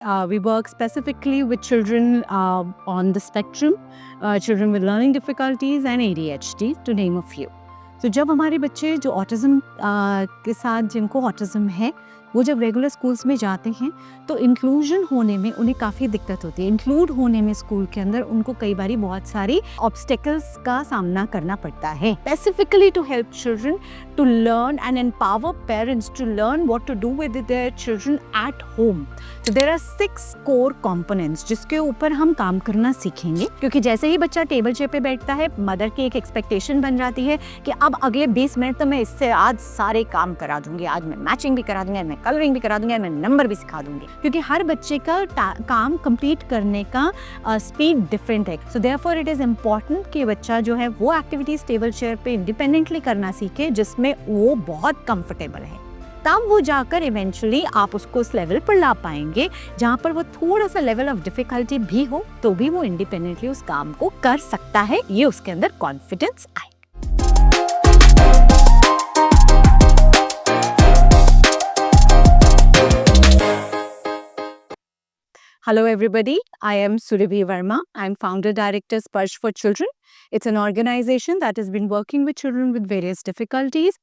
We work specifically with children on the spectrum, children with learning difficulties and ADHD, to name a few. तो जब हमारे बच्चे जो autism के साथ जिनको ऑटिज़म है, वो जब रेगुलर स्कूल्स में जाते हैं तो इंक्लूजन होने में उन्हें काफ़ी दिक्कत होती है। इंक्लूड होने में स्कूल के अंदर उनको कई बारी बहुत सारी ऑब्स्टेकल्स का सामना करना पड़ता है। Specifically to help children to learn and empower parents to learn what to do with their children at home. So there are 6 core components जिसके ऊपर हम काम करना सीखेंगे, क्योंकि जैसे ही बच्चा टेबल चेयर पे बैठता है, मदर की एक एक्सपेक्टेशन बन जाती है कि अब अगले 20 मिनट तो मैं इससे आज सारे काम करा दूंगी, आज मैं मैचिंग भी करा दूंगी, मैं कलरिंग भी करा दूंगी, मैं नंबर भी सिखा दूंगी, क्योंकि हर बच्चे का काम कंप्लीट करने का स्पीड डिफरेंट है। So therefore it is important कि बच्चा जो है वो एक्टिविटीज टेबल चेयर पे इंडिपेंडेंटली करना सीखे जिसमें वो बहुत कंफर्टेबल है। तब वो जाकर इवेंचुअली आप उसको उस लेवल पर ला पाएंगे जहाँ पर वो थोड़ा सा लेवल ऑफ डिफिकल्टी भी हो तो भी वो इंडिपेंडेंटली उस काम को कर सकता है, ये उसके अंदर कॉन्फिडेंस आए। Hello everybody, I am Surabhi Verma. I am founder director Sparsh for Children. It's an organization that has been working with children with various difficulties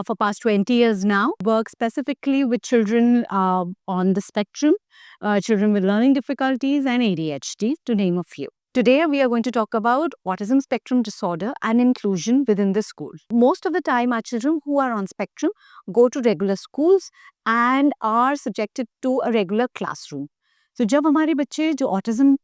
for past 20 years now. Work specifically with children on the spectrum, children with learning difficulties and ADHD, to name a few. Today we are going to talk about autism spectrum disorder and inclusion within the school. Most of the time our children who are on spectrum go to regular schools and are subjected to a regular classroom. तो जब हमारे बच्चे जो autism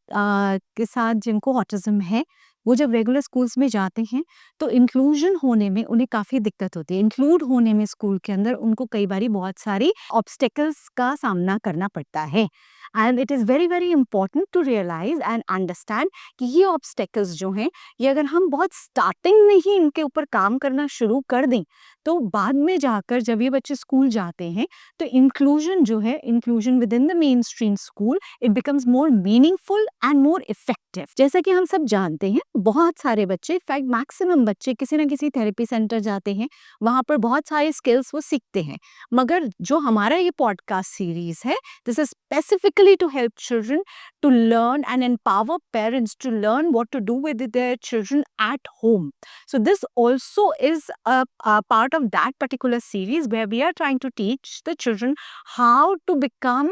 के साथ जिनको autism है, वो जब रेगुलर स्कूल्स में जाते हैं तो इंक्लूजन होने में उन्हें काफ़ी दिक्कत होती है। इंक्लूड होने में स्कूल के अंदर उनको कई बारी बहुत सारी ऑब्स्टेकल्स का सामना करना पड़ता है। And it is very very important to realise and understand कि ये ऑब्स्टेकल्स जो हैं, ये अगर हम बहुत स्टार्टिंग में ही इनके ऊपर काम करना शुरू कर दें तो बाद में जाकर जब ये बच्चे स्कूल जाते हैं तो इंक्लूजन जो है, inclusion with in the main stream school, it becomes more meaningful and more effective. जैसा कि हम सब जानते हैं, बहुत सारे बच्चे, इनफैक्ट मैक्सिमम बच्चे किसी ना किसी थेरेपी सेंटर जाते हैं, वहाँ पर बहुत सारे स्किल्स वो सीखते हैं। मगर जो हमारा ये पॉडकास्ट सीरीज है, this is specifically to help children to learn and empower parents to learn what to do with their children at home. So this also is a part of that particular series where we are trying to teach the children how to become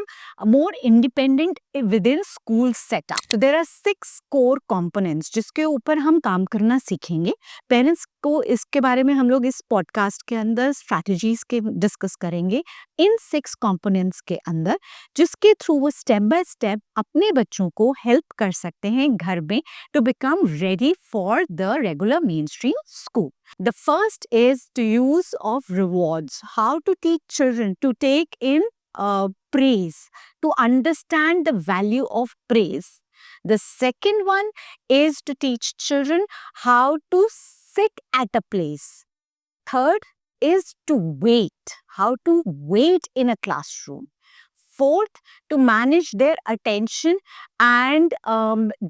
more independent within school setup. So there are 6 core components जिसके ऊपर हम काम करना सीखेंगे। Parents को इसके बारे में हम लोग इस पॉडकास्ट के अंदर स्ट्रैटेजीज के डिस्कस करेंगे इन 6 कंपोनेंट्स के अंदर, जिसके थ्रू वो स्टेप बाय स्टेप अपने बच्चों को हेल्प कर सकते हैं घर में to become ready for the regular mainstream school. The first is to use of rewards. How to teach children to take in praise, to understand the value of praise. The second one is to teach children how to sit at a place. Third is to wait, how to wait in a classroom. Fourth, to manage their attention and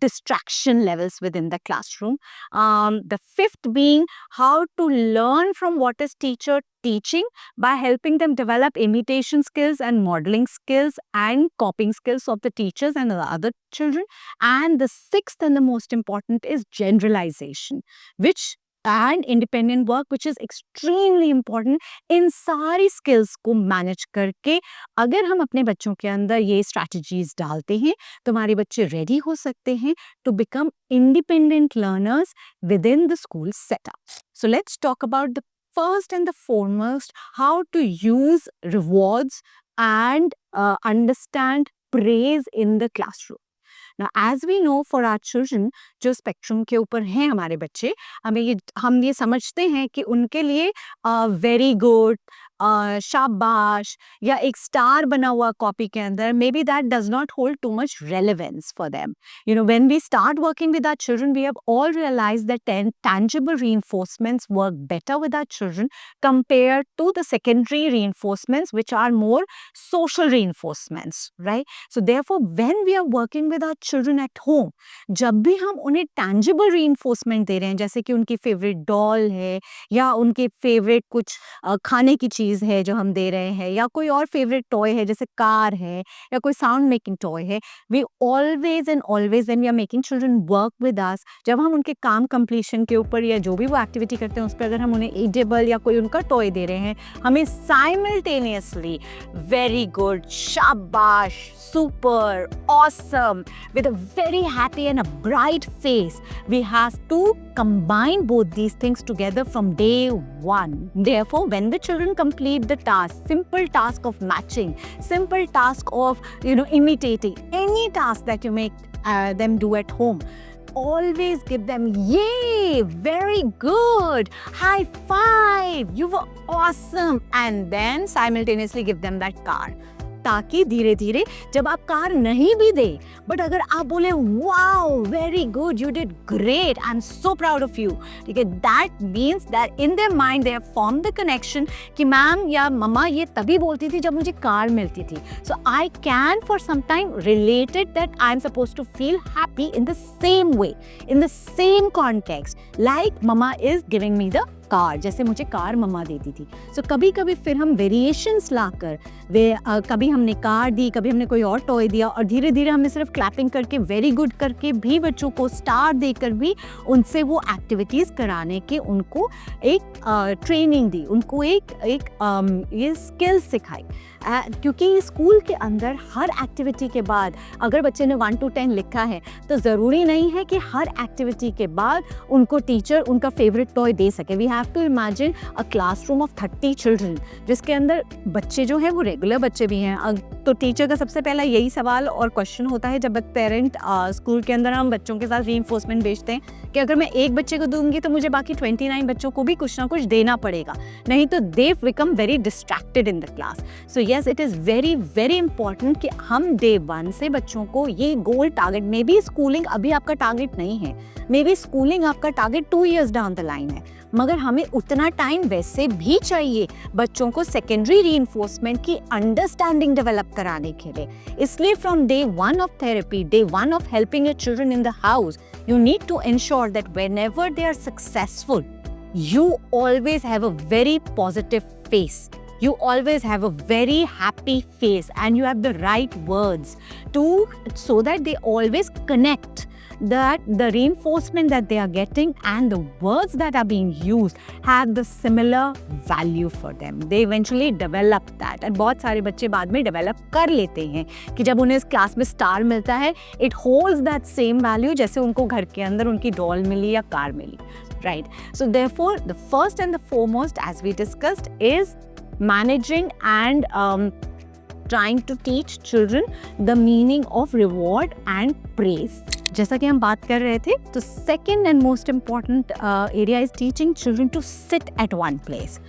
distraction levels within the classroom. The fifth being how to learn from what is teacher teaching by helping them develop imitation skills and modeling skills and copying skills of the teachers and the other children. And the sixth and the most important is generalization, which and independent work, which is extremely important. इन सारी skills को manage करके अगर हम अपने बच्चों के अंदर ये स्ट्रैटेजीज डालते हैं तो हमारे बच्चे रेडी हो सकते हैं to become independent learners within the school setup. So let's talk about the first and the foremost, how to use rewards and understand praise in the classroom. Now, as we know, for our children जो spectrum के ऊपर हैं हमारे बच्चे, हम ये समझते हैं कि उनके लिए वेरी गुड, शाबाश या एक स्टार बना हुआ कॉपी के अंदर, may be that does not hold too much relevance for them. You know, when we start working with our children, we have all realized that tangible reinforcements work better with our children compared to the secondary reinforcements, which are more social reinforcements, right? So therefore, when we are working with our children at home, जब भी हम उन्हें tangible reinforcement दे रहे हैं, जैसे कि उनकी favourite doll है या उनके फेवरेट कुछ खाने की चीज़ चीज़ है जो हम दे रहे हैं, या कोई और फेवरेट टॉय है जैसे कार है या कोई साउंड मेकिंग टॉय है, we always and always when we are making children work with us, जब हम उनके काम कंप्लीशन के ऊपर या जो भी वो एक्टिविटी करते हैं उस पर अगर हम उन्हें एडेबल या कोई उनका टॉय दे रहे हैं, हमें साइमल्टेनियसली वेरी गुड, शाबाश, super, awesome, with a very happy and a bright face, we have to combine both these things together from day one. Therefore, when the children complete the task, simple task of matching, simple task of imitating, any task that you make them do at home, always give them yay, very good, high five, you were awesome, and then simultaneously give them that card. ताकि धीरे धीरे जब आप car नहीं भी दे, but अगर आप बोले wow very good, you did great, I am so proud of you, ठीक है, that means that in their mind they have form the connection कि मैम या मम्मा ये तभी बोलती थी जब मुझे कार मिलती थी, so I can for some time related that I am suppose to feel happy in the same way, in the same context, like mama is giving me the car, जैसे मुझे कार मम्मा देती थी. सो कभी कभी फिर हम वेरिएशंस लाकर कभी हमने कार दी, कभी हमने कोई और टॉय दिया, और धीरे धीरे हमने सिर्फ क्लैपिंग करके वेरी गुड करके भी बच्चों को स्टार देकर भी उनसे वो एक्टिविटीज़ कराने के उनको एक ट्रेनिंग दी, उनको एक ये स्किल सिखाई. क्योंकि स्कूल के अंदर हर एक्टिविटी के बाद अगर बच्चे ने 1 to 10 लिखा है तो ज़रूरी नहीं है कि हर एक्टिविटी के बाद उनको टीचर उनका फेवरेट टॉय दे सके. We have to imagine a classroom of 30 children जिसके अंदर बच्चे जो हैं वो रेगुलर बच्चे भी हैं. तो टीचर का सबसे पहला यही सवाल और क्वेश्चन होता है जब पेरेंट स्कूल के अंदर हम बच्चों के साथ रीइंफोर्समेंट भेजते हैं कि अगर मैं एक बच्चे को दूंगी तो मुझे बाकी 29 बच्चों को भी कुछ ना कुछ देना पड़ेगा, नहीं तो they become very distracted in the class. So yes, it is very very important कि हम डे 1 से बच्चों को ये goal target, may be schooling अभी आपका टारगेट नहीं है, मे बी स्कूलिंग आपका target 2 years down the line है, मगर हमें उतना टाइम वैसे भी चाहिए बच्चों को सेकेंडरी रीइंफोर्समेंट की अंडरस्टैंडिंग डेवलप कराने के लिए. इसलिए from day 1 of therapy, day 1 of helping your children in the house, you need to ensure that whenever they are successful, you always have a very positive face. You always have a very happy face and you have the right words so that they always connect that the reinforcement that they are getting and the words that are being used have the similar value for them. They eventually develop that. And बहुत सारे बच्चे बाद में develop कर लेते हैं कि जब उन्हें इस क्लास में स्टार मिलता है, it holds that same value जैसे उनको घर के अंदर उनकी डॉल मिली या car milli, right? So therefore, the first and the foremost, as we discussed, is managing and trying to teach children the meaning of reward and praise. जैसा कि हम बात कर रहे थे, तो second and most important area is teaching children to sit at one place.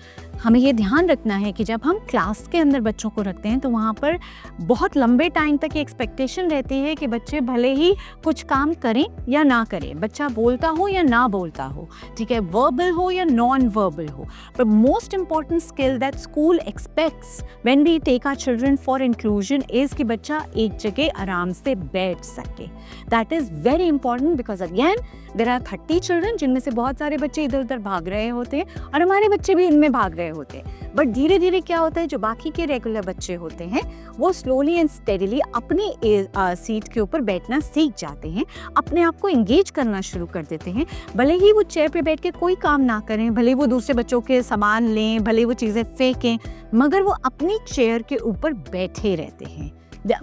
हमें ये ध्यान रखना है कि जब हम क्लास के अंदर बच्चों को रखते हैं तो वहाँ पर बहुत लंबे टाइम तक ये एक्सपेक्टेशन रहती है कि बच्चे भले ही कुछ काम करें या ना करें, बच्चा बोलता हो या ना बोलता हो, ठीक है, वर्बल हो या नॉन वर्बल हो, पर most important skill that school expects when we take our children for inclusion is कि बच्चा एक जगह आराम से बैठ सके. That is very important because again there are 30 children जिनमें से बहुत सारे बच्चे इधर उधर भाग रहे होते हैं और हमारे बच्चे भी इनमें भाग रहे होते हैं. बट धीरे धीरे क्या होता है, जो बाकी के रेगुलर बच्चे होते हैं वो स्लोली एंड स्टेडीली अपनी सीट के ऊपर बैठना सीख जाते हैं, अपने आप को एंगेज करना शुरू कर देते हैं. भले ही वो चेयर पे बैठ के कोई काम ना करें, भले वो दूसरे बच्चों के सामान लें, भले वो चीज़ें फेंकें, मगर वो अपनी चेयर के ऊपर बैठे रहते हैं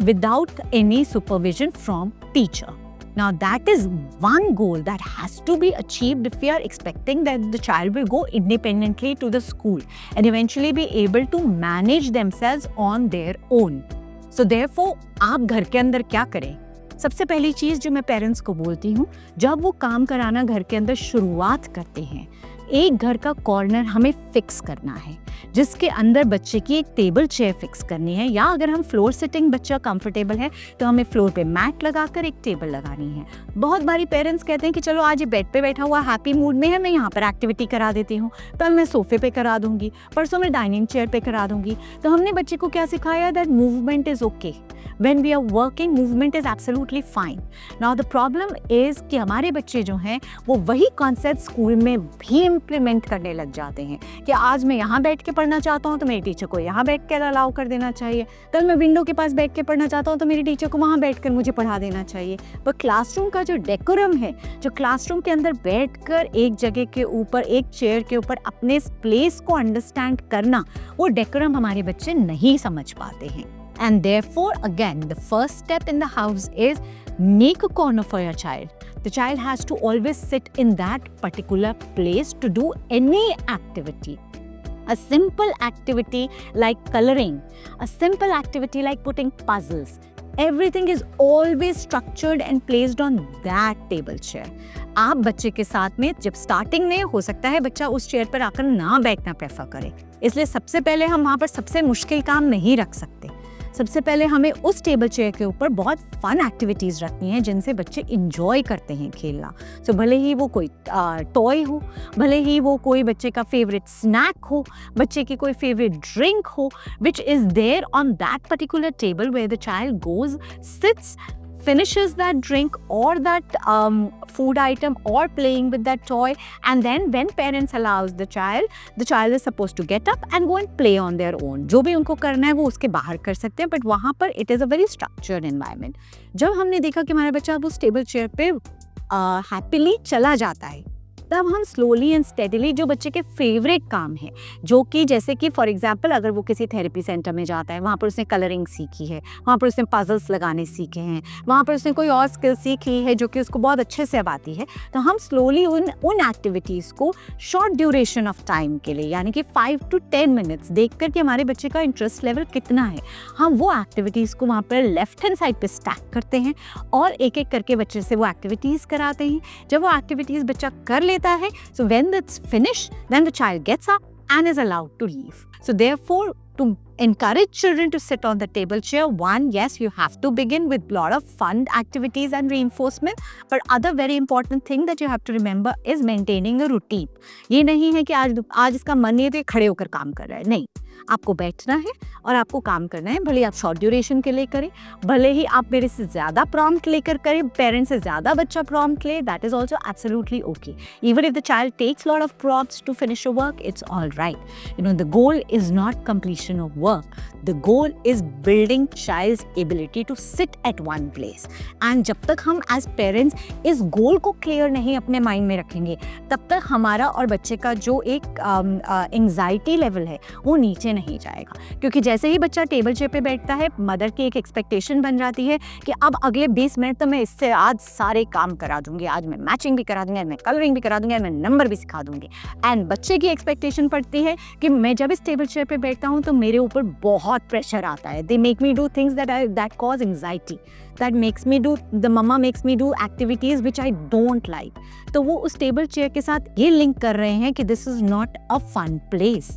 without any supervision from teacher. Now that is one goal that has to be achieved if we are expecting that the child will go independently to the school and eventually be able to manage themselves on their own. So therefore, आप घर के अंदर क्या करें? सबसे पहली चीज़ जो मैं पेरेंट्स को बोलती हूँ, जब वो काम कराना घर के अंदर शुरुआत करते हैं, एक घर का कॉर्नर हमें फिक्स करना है जिसके अंदर बच्चे की एक टेबल चेयर फिक्स करनी है, या अगर हम फ्लोर सिटिंग बच्चा कंफर्टेबल है तो हमें फ्लोर पे मैट लगाकर एक टेबल लगानी है. बहुत बारी पेरेंट्स कहते हैं कि चलो आज ये बेड पे बैठा हुआ हैप्पी मूड में है, मैं यहाँ पर एक्टिविटी करा देती हूँ, कल मैं सोफे पे करा दूंगी, परसों मैं डाइनिंग चेयर पे करा दूंगी. तो हमने बच्चे को क्या सिखाया, that movement is okay. When we are working, movement is absolutely fine. Now the problem is कि हमारे बच्चे जो हैं वो वही कॉन्सेप्ट स्कूल में भी इम्प्लीमेंट करने लग जाते हैं कि आज मैं यहाँ बैठ के पढ़ना चाहता हूँ तो मेरे टीचर को यहाँ बैठ कर अलाउ कर देना चाहिए। कल मैं विंडो के पास बैठ के पढ़ना चाहता हूँ तो मेरे टीचर को वहाँ बैठ कर मुझे पढ़ा देना चाहिए। पर क्लासरूम का जो डेकोरम है, जो क्लासरूम के अंदर बैठकर एक जगह के ऊपर, एक चेयर के ऊपर अपने प्लेस को अंडरस्टैंड करना, वो डेकोरम हमारे बच्चे नहीं समझ पाते हैं। And therefore, again, the first step in the house is make a corner for your child. The child has to always sit in that particular place to do any activity. A simple activity like coloring, a simple activity like putting puzzles. Everything is always structured and placed on that table chair. आप बच्चे के साथ में जब starting में हो सकता है बच्चा उस चेयर पर आकर ना बैठना प्रेफर करे, इसलिए सबसे पहले हम वहाँ पर सबसे मुश्किल काम नहीं रख सकते। सबसे पहले हमें उस टेबल चेयर के ऊपर बहुत फन एक्टिविटीज़ रखनी है जिनसे बच्चे इंजॉय करते हैं खेलना। सो भले ही वो कोई टॉय हो, भले ही वो कोई बच्चे का फेवरेट स्नैक हो, बच्चे की कोई फेवरेट ड्रिंक हो, which is there on that particular table where the child goes, sits, finishes that drink or that food item or playing with that toy, and then when parents allows the child is supposed to get up and go and play on their own. जो भी उनको करना है वो उसके बाहर कर सकते हैं, बट वहाँ पर it is a very structured environment. जब हमने देखा कि हमारा बच्चा उस टेबल चेयर पे हैप्पीली चला जाता है, तब हम स्लोली एंड स्टेडीली जो बच्चे के फेवरेट काम है, जो कि जैसे कि फॉर एग्जांपल अगर वो किसी थेरेपी सेंटर में जाता है, वहाँ पर उसने कलरिंग सीखी है, वहाँ पर उसने पजल्स लगाने सीखे हैं, वहाँ पर उसने कोई और स्किल सीखी है जो कि उसको बहुत अच्छे से अब आती है, तो हम स्लोली उन एक्टिविटीज़ को शॉर्ट ड्यूरेशन ऑफ टाइम के लिए, यानी कि 5 to 10 मिनट्स देख कर के हमारे बच्चे का इंटरेस्ट लेवल कितना है, हम वो एक्टिविटीज़ को वहाँ पर लेफ्ट हैंड साइड पर स्टैक करते हैं और एक एक करके बच्चे से वो एक्टिविटीज़ कराते हैं। जब वो एक्टिविटीज़ बच्चा कर लेता है, so when that's finished, then the child gets up and is allowed to leave. So therefore, to encourage children to sit on the table chair, one, yes, you have to begin with a lot of fun activities and reinforcement, but other very important thing that you have to remember is maintaining a routine. ये नहीं है कि आज इसका मन नहीं है तो ये खड़े होकर काम कर रहा है, नहीं, आपको बैठना है और आपको काम करना है। भले आप शॉर्ट ड्यूरेशन के लिए करें, भले ही आप मेरे से ज़्यादा प्रॉम्प्ट लेकर करें, पेरेंट्स से ज़्यादा बच्चा प्रॉम्प्ट ले, that is also absolutely okay. Even if the child takes lot of prompts to finish a work, it's all right. You know, the goal is not completion of work. The goal is building child's ability to sit at one place. And जब तक हम as parents इस गोल को clear नहीं अपने mind में रखेंगे, तब तक हमारा और बच्चे का जो एक एंग्जाइटी लेवल है वो नीचे नहीं जाएगा। क्योंकि जैसे ही बच्चा टेबल चेयर पे बैठता है, मदर की एक एक्सपेक्टेशन बन जाती है कि अब अगले 20 मिनट तो मैं इससे आज सारे काम करा दूंगी, आज मैं मैचिंग भी करा दूंगी, मैं कलरिंग भी करा दूंगी, मैं नंबर भी सिखा दूंगी। एंड बच्चे की एक्सपेक्टेशन पड़ती है कि मैं जब इस टेबल चेयर पे बैठता हूँ तो मेरे ऊपर बहुत प्रेशर आता है। They make me do things that cause anxiety, that makes me do, the mama makes me do activities which I don't like. तो वो उस टेबल चेयर के साथ ये लिंक कर रहे हैं कि this is not a fun place,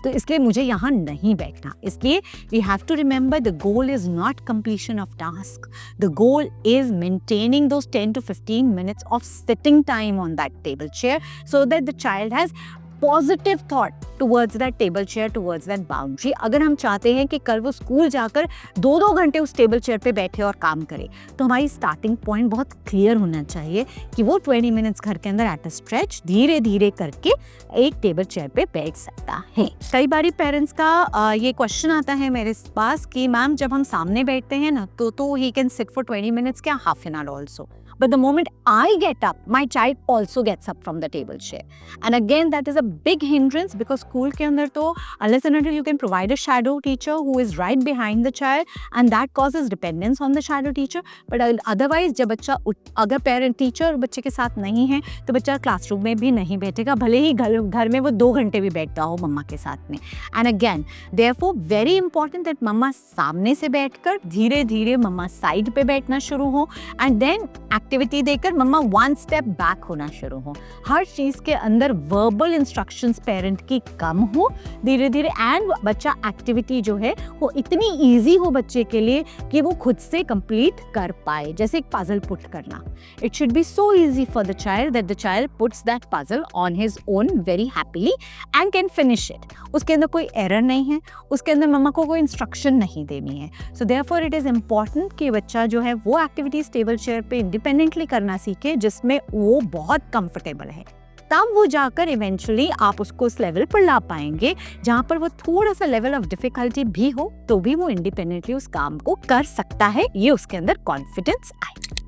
तो इसलिए मुझे यहाँ नहीं बैठना। इसलिए we have to remember the goal is not completion of task, the goal is maintaining those 10 to 15 minutes of sitting time on that table chair so that the child has positive thought towards that table chair, towards that boundary. अगर हम चाहते हैं कि कल वो school जाकर 2-2 घंटे उस टेबल चेयर पे बैठे और काम करे, तो हमारी स्टार्टिंग पॉइंट बहुत क्लियर होना चाहिए कि वो 20 मिनट्स घर के अंदर एट अ स्ट्रेच धीरे धीरे करके एक टेबल चेयर पे बैठ सकता है। कई बारी पेरेंट्स का ये क्वेश्चन आता है मेरे पास कि मैम जब हम सामने बैठते हैं ना तो he can sit for 20 minutes क्या half an hour also, but the moment I get up, my child also gets up from the table chair. And again, that is a big hindrance because school के अंदर तो unless and until you can provide a shadow teacher who is right behind the child, and that causes dependence on the shadow teacher. But otherwise, जब बच्चा अगर parent teacher बच्चे के साथ नहीं है तो बच्चा क्लासरूम में भी नहीं बैठेगा, भले ही घर में वो 2 घंटे भी बैठता हो मम्मा के साथ में। And again, therefore very important that मम्मा सामने से बैठकर धीरे धीरे मम्मा साइड पे बैठना शुरू हो, and then एक्टिविटी देकर मम्मा 1 स्टेप बैक होना शुरू हो। हर चीज के अंदर वर्बल इंस्ट्रक्शंस पेरेंट की कम हो धीरे धीरे, एंड बच्चा एक्टिविटी जो है वो इतनी इजी हो बच्चे के लिए कि वो खुद से कंप्लीट कर पाए। जैसे एक पजल पुट करना, it should be so easy for the child that the child puts that puzzle on his own very happily and can finish it. उसके अंदर कोई एरर नहीं है, उसके अंदर मम्मा को कोई इंस्ट्रक्शन नहीं देनी है। So therefore it is important कि बच्चा जो है वो एक्टिविटीज टेबल चेयर पे इंडिपेंडेंटली करना सीखे जिसमें वो बहुत कंफर्टेबल है। तब वो जाकर इवेंचुअली आप उसको उस लेवल पर ला पाएंगे जहाँ पर वो थोड़ा सा लेवल ऑफ डिफिकल्टी भी हो तो भी वो इंडिपेंडेंटली उस काम को कर सकता है, ये उसके अंदर कॉन्फिडेंस आए।